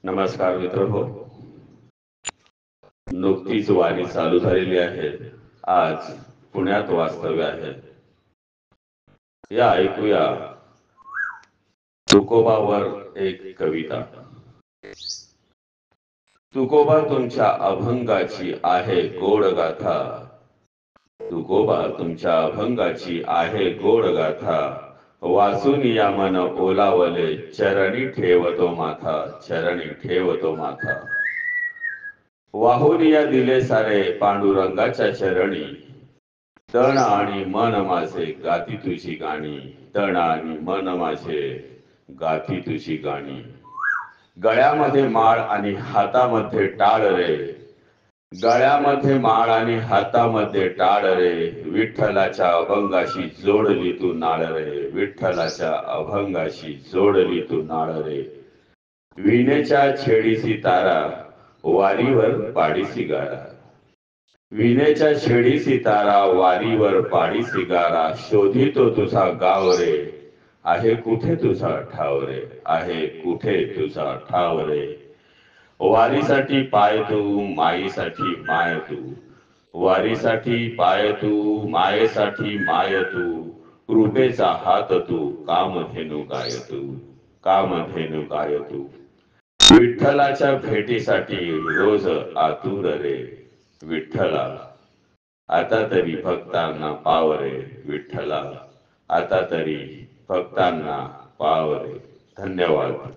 नमस्कार मित्रहो. नुकतीच वारी चालू झालेली आहे. आज पुण्यात वास्तव्य आहे. या ऐकूया तुकोबावर एक कविता. तुकोबा तुमच्या अभंगाची आहे गोड गाथा. तुकोबा तुमच्या अभंगाची आहे गोड गाथा. वाचून या मन ओलावले चरणी ठेवतो माथा. चरणी ठेवतो माथा. वाहून या दिले सारे पांडुरंगाच्या चरणी. तण आणि मन माझे गाती तुझी गाणी. तण आणि मन माझे गाती तुझी गाणी. गळ्यामध्ये माळ आणि हातामध्ये टाळ रे. गळ्यामध्ये माळ आणि हातामध्ये टाळ रे. विठ्ठलाच्या अभंगाशी जोडली तू नाळ रे. विठ्ठलाच्या अभंगाशी जोडली तू नाळ रे. विणेच्या छेडीची तारा वारीवर पाडीसी गारा. विणेच्या छेडीची तारा वारीवर पाडीसी गारा. शोधितो तुझा गाव रे. आहे कुठे तुझा ठाव रे. आहे कुठे तुझा ठाव रे. वारीसाठी पाय तू मायेसाठी माय तू. वारीसाठी पाय तू मायेसाठी माय तू. कृपेचा हात तू कामधेनु गाय तू. कामधेनु गाय तू. विठ्ठलाच्या भेटीसाठी रोज आतुर रे. विठ्ठला आता तरी भक्तांना पाव रे. विठ्ठला आता तरी भक्तांना पाव रे. धन्यवाद.